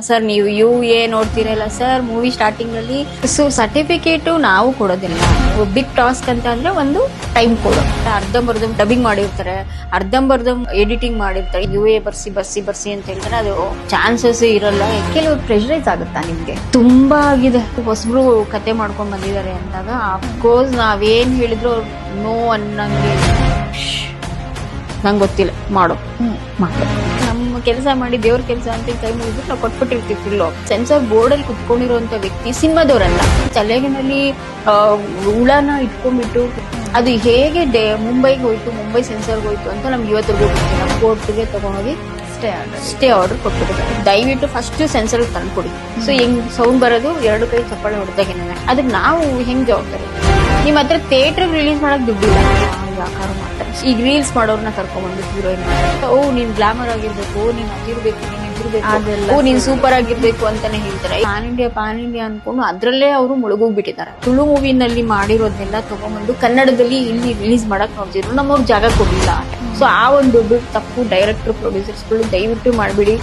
Sir ನೀವು UA ನೋಡ್ತಿರಲ್ಲ sir, movie starting ಅಲ್ಲಿ certificate ನಾವು ಕೊಡೋದಿಲ್ಲ. ಬಿಗ್ ಟಾಸ್ಕ್ ಅಂತ ಅಂದ್ರೆ ಒಂದು ಟೈಮ್ ಕೊಡೋ, ಅರ್ಧಂಬರ್ಧ ಡಬ್ಬಿಂಗ್ ಮಾಡಿರ್ತಾರೆ, ಅರ್ಧಂಬರ್ಧ ಎಡಿಟಿಂಗ್ ಮಾಡಿರ್ತಾರೆ. UA ಬರ್ಸಿ ಅಂತ ಹೇಳ್ತಾರೆ, ಅದು ಚಾನ್ಸಸ್ ಇರಲ್ಲ. ಕೆಲವು ಪ್ರೆಷರೈಸ್ ಆಗುತ್ತಾ ನಿಮ್ಗೆ? ತುಂಬಾ ಆಗಿದೆ. ಹೊಸಬ್ರು ಕತೆ ಮಾಡ್ಕೊಂಡ್ ಬಂದಿದ್ದಾರೆ ಅಂದಾಗ ಅಫ್ಕೋರ್ಸ್ ನಾವೇನ್ ಹೇಳಿದ್ರು ಅವ್ರು ನೋ ಅನ್ನಂಗೆ, ನಂಗೆ ಗೊತ್ತಿಲ್ಲ ಮಾಡೋ ನಮ್ಮ ಕೆಲಸ ಮಾಡಿ ದೇವ್ರ ಕೆಲಸ ಅಂತ ಕೈ ಮುಗಿದ್ರು ನಾವು ಕೊಟ್ಬಿಟ್ಟಿರ್ತೀವಿ ಫುಲ್ಲು. ಸೆನ್ಸಾರ್ ಬೋರ್ಡ್ ಅಲ್ಲಿ ಕುತ್ಕೊಂಡಿರುವಂತ ವ್ಯಕ್ತಿ ಸಿನಿಮಾದವರಲ್ಲ. ತಲೆಗಿನಲ್ಲಿ ಹುಳನ ಇಟ್ಕೊಂಡ್ಬಿಟ್ಟು ಅದು ಹೇಗೆ ಮುಂಬೈಗೆ ಹೋಯ್ತು, ಮುಂಬೈ ಸೆನ್ಸಾರ್ಗೆ ಹೋಯ್ತು ಅಂತ ನಮ್ಗೆ ಇವತ್ತಿಗೂ ಗೊತ್ತಿಲ್ಲ. ಕೋರ್ಟ್ಗೆ ತಗೊಂಡೋಗಿ ಸ್ಟೇ ಆರ್ಡರ್ ಕೊಟ್ಬಿಟ್ಟಿದ್ದಾರೆ. ದಯವಿಟ್ಟು ಫಸ್ಟ್ ಸೆನ್ಸರ್ ತಂದ್ಕೊಡಿ. ಸೊ ಹೆಂಗ್ ಸೌಂಡ್ ಬರೋದು, 2 ಕೈ ಚಪ್ಪಾಳೆ ಹೊಡೆದಾಗೇನೆ ಅದಕ್ಕೆ ನಾವು ಹೆಂಗ್ ಜವಾಬ್ದಾರಿ? ನಿಮ್ ಹತ್ರ ಥಿಯೇಟರ್ ರಿಲೀಸ್ ಮಾಡಕ್ ದುಡ್ಡಿಲ್ಲ, ಯಾಕಾರು ಮಾಡ್ತಾರೆ. ಈಗ ರೀಲ್ಸ್ ಮಾಡೋರ್ನ ಕರ್ಕೊಂಡ್ಬಂದು ಹೀರೋಯಿನ್, ನೀನ್ ಗ್ಲಾಮರ್ ಆಗಿರ್ಬೇಕು, ನೀನ್ ಅದಿರ್ಬೇಕು, ನೀನ್ ಇದಿರ್ಬೇಕು, ನೀನ್ ಸೂಪರ್ ಆಗಿರ್ಬೇಕು ಅಂತಾನೆ ಹೇಳ್ತಾರೆ. ಪಾನ್ ಇಂಡಿಯಾ ಅನ್ಕೊಂಡು ಅದ್ರಲ್ಲೇ ಅವರು ಮುಳುಗೋಗ್ಬಿಟ್ಟಿದ್ದಾರೆ. ತುಳು ಮೂವಿನಲ್ಲಿ ಮಾಡಿರೋದನ್ನೆಲ್ಲ ತಗೊಂಡ್ಬಂದು ಕನ್ನಡದಲ್ಲಿ ಇಲ್ಲಿ ರಿಲೀಸ್ ಮಾಡಕ್ ನೋಡ್ತಿದ್ರು, ನಮ್ಮವ್ರ ಜಾಗ ಕೊಡ್ಲಿಲ್ಲ. ಸೊ ಆ ಒಂದು ದೊಡ್ಡ ತಪ್ಪು ಡೈರೆಕ್ಟರ್ ಪ್ರೊಡ್ಯೂಸರ್ಸ್ಗಳು ದಯವಿಟ್ಟು ಮಾಡ್ಬಿಡಿ.